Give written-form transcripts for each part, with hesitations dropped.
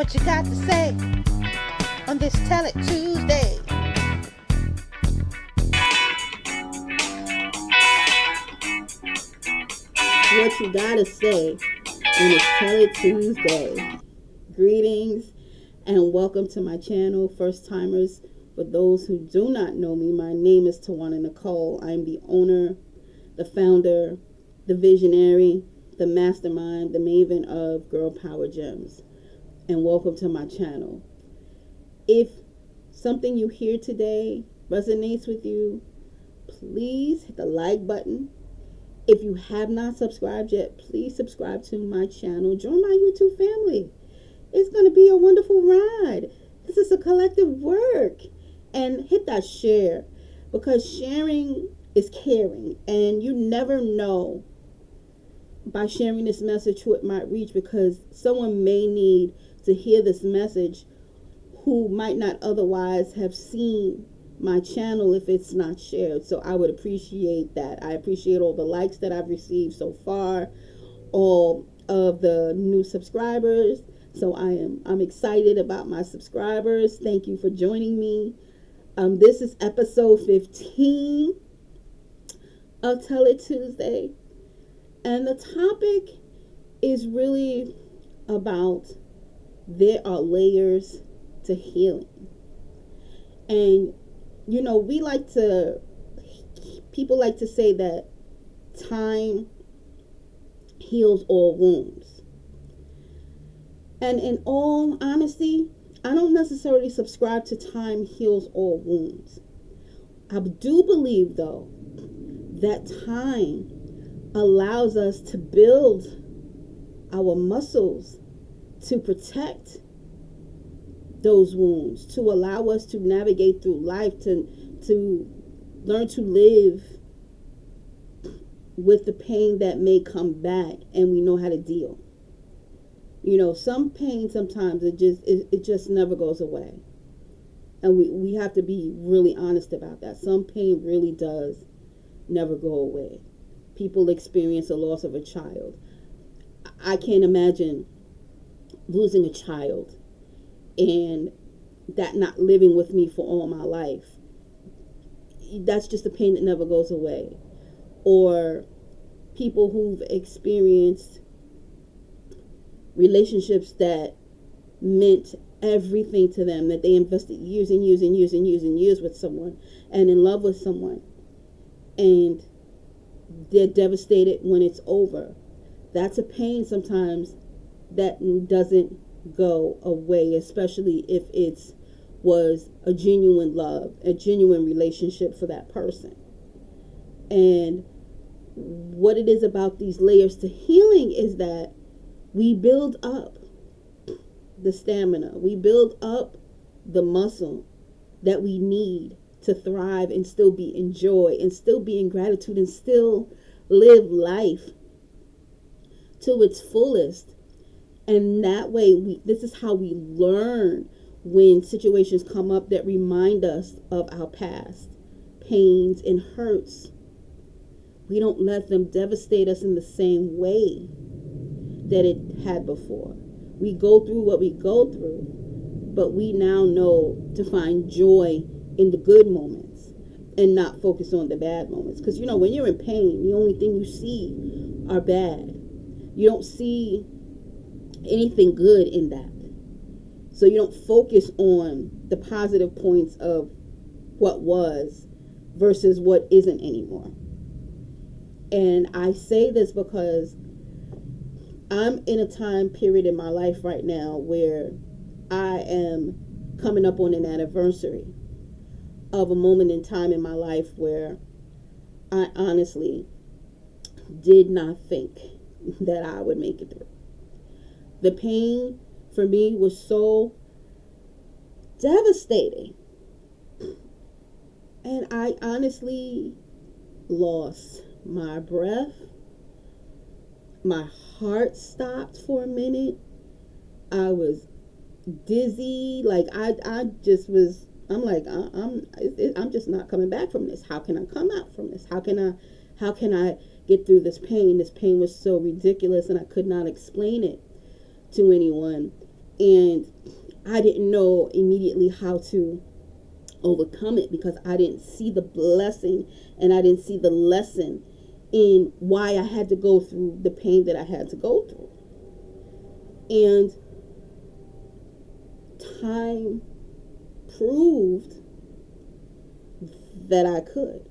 what you got to say on this Tell It Tuesday. What you gotta say on this Tell It Tuesday. Greetings and welcome to my channel, first timers. For those who do not know me, my name is Tawana Nicole. I'm the owner, the founder, the visionary, the mastermind, the maven of Girl Power Gems. And welcome to my channel. If something you hear today resonates with you, please hit the like button. If you have not subscribed yet, please subscribe to my channel. Join my YouTube family. It's going to be a wonderful ride. This is a collective work. And hit that share, because sharing is caring. And you never know by sharing this message who it might reach, because someone may need to hear this message who might not otherwise have seen my channel if it's not shared. So I would appreciate that. I appreciate all the likes that I've received so far, all of the new subscribers. So I'm excited about my subscribers. Thank you for joining me. This is episode 15 of Tell It Tuesday. And the topic is really about there are layers to healing. And, you know, people like to say that time heals all wounds. And in all honesty, I don't necessarily subscribe to time heals all wounds. I do believe, though, that time allows us to build our muscles to protect those wounds, to allow us to navigate through life, to learn to live with the pain that may come back, and we know how to deal. You know, some pain sometimes it just never goes away. And we have to be really honest about that. Some pain really does never go away. People experience the loss of a child. I can't imagine losing a child and that not living with me for all my life. That's just a pain that never goes away. Or people who've experienced relationships that meant everything to them, that they invested years and years and years and years and years with someone and in love with someone, and they're devastated when it's over. That's a pain sometimes that doesn't go away, especially if it was a genuine love, a genuine relationship for that person. And what it is about these layers to healing is that we build up the stamina. We build up the muscle that we need to thrive and still be in joy and still be in gratitude and still live life to its fullest. And that way, this is how we learn when situations come up that remind us of our past pains and hurts. We don't let them devastate us in the same way that it had before. We go through what we go through, but we now know to find joy in the good moments and not focus on the bad moments. Because, you know, when you're in pain, the only thing you see are bad. You don't see anything good in that. So you don't focus on the positive points of what was versus what isn't anymore. And I say this because I'm in a time period in my life right now where I am coming up on an anniversary of a moment in time in my life where I honestly did not think that I would make it through. The pain for me was so devastating. And I honestly lost my breath. My heart stopped for a minute. I was dizzy. Like I just was. I'm like I'm just not coming back from this. How can I come out from this? How can I get through this pain? This pain was so ridiculous, and I could not explain it to anyone. And I didn't know immediately how to overcome it because I didn't see the blessing and I didn't see the lesson in why I had to go through the pain that I had to go through. And time proved that I could.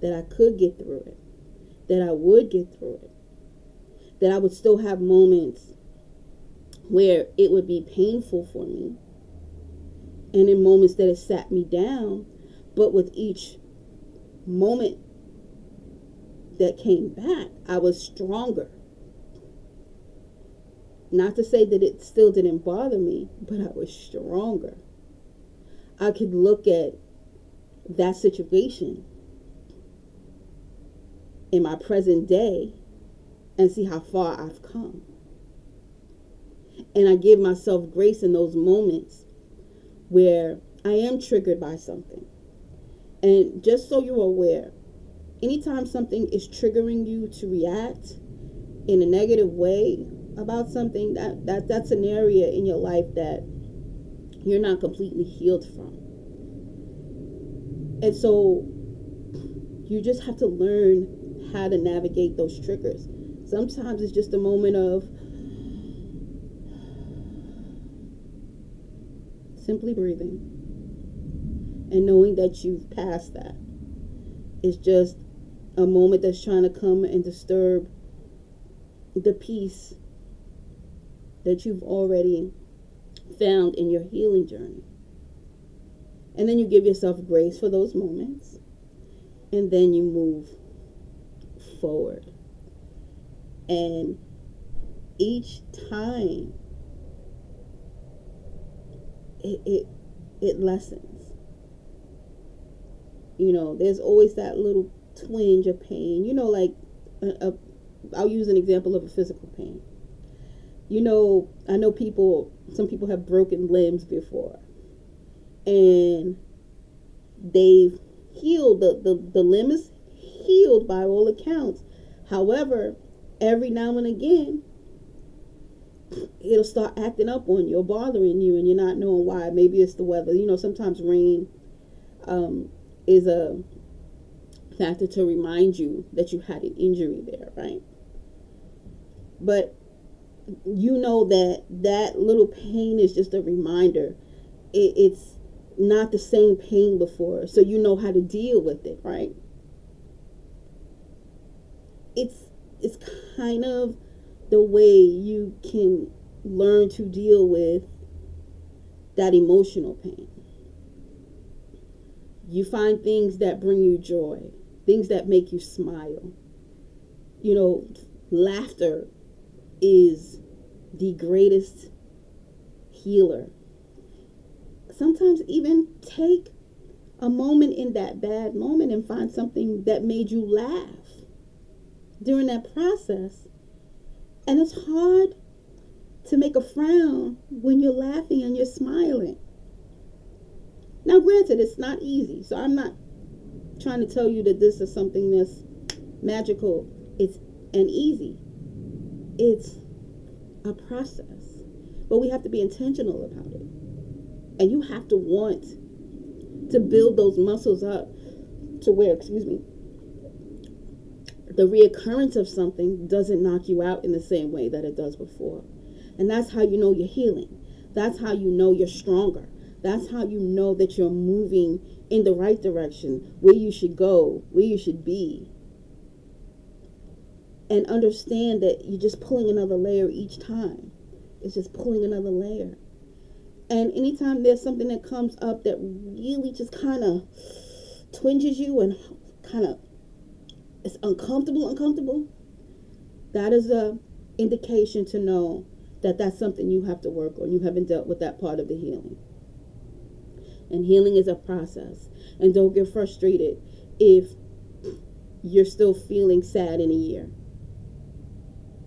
That I could get through it. That I would get through it. That I would still have moments where it would be painful for me. And in moments that it sat me down. But with each moment that came back, I was stronger. Not to say that it still didn't bother me, but I was stronger. I could look at that situation in my present day and see how far I've come. And I give myself grace in those moments where I am triggered by something. And just so you're aware, anytime something is triggering you to react in a negative way about something, that's an area in your life that you're not completely healed from. And so you just have to learn how to navigate those triggers. Sometimes it's just a moment of simply breathing and knowing that you've passed that. It's just a moment that's trying to come and disturb the peace that you've already found in your healing journey. And then you give yourself grace for those moments. And then you move forward. And each time it lessens. You know, there's always that little twinge of pain. You know, like I'll use an example of a physical pain. You know, I know some people have broken limbs before. And they've healed. The limb is healed by all accounts. However, every now and again, it'll start acting up on you or bothering you and you're not knowing why. Maybe it's the weather. You know, sometimes rain is a factor to remind you that you had an injury there, right? But you know that little pain is just a reminder. It's not the same pain before, so you know how to deal with it, right? It's kind of the way you can learn to deal with that emotional pain. You find things that bring you joy, things that make you smile. You know, laughter is the greatest healer. Sometimes even take a moment in that bad moment and find something that made you laugh during that process. And it's hard to make a frown when you're laughing and you're smiling. Now, granted, it's not easy. So I'm not trying to tell you that this is something that's magical. It's and easy. It's a process. But we have to be intentional about it. And you have to want to build those muscles up to where, the reoccurrence of something doesn't knock you out in the same way that it does before. And that's how you know you're healing. That's how you know you're stronger. That's how you know that you're moving in the right direction, where you should go, where you should be. And understand that you're just pulling another layer each time. It's just pulling another layer. And anytime there's something that comes up that really just kind of twinges you and kind of it's uncomfortable, that is a indication to know that that's something you have to work on. You haven't dealt with that part of the healing. And healing is a process. And don't get frustrated if you're still feeling sad in a year.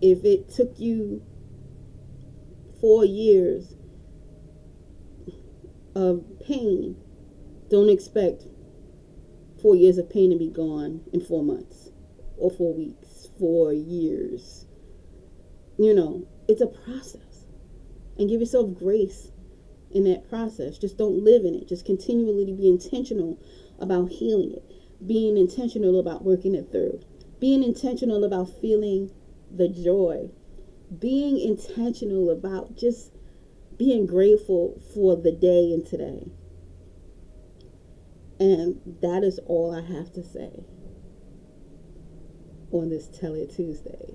If it took you 4 years of pain, don't expect 4 years of pain to be gone in 4 months or 4 weeks, 4 years. You know, it's a process. and give yourself grace in that process. Just don't live in it. Just continually be intentional about healing it, being intentional about working it through, being intentional about feeling the joy, being intentional about just being grateful for the day and today. And that is all I have to say on this Tell It Tuesday.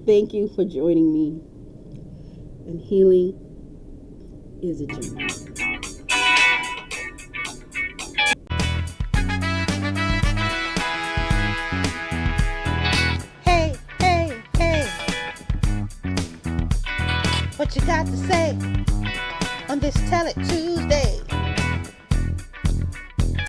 Thank you for joining me. And healing is a journey. Hey, hey, hey. What you got to say on this Tell It Tuesday?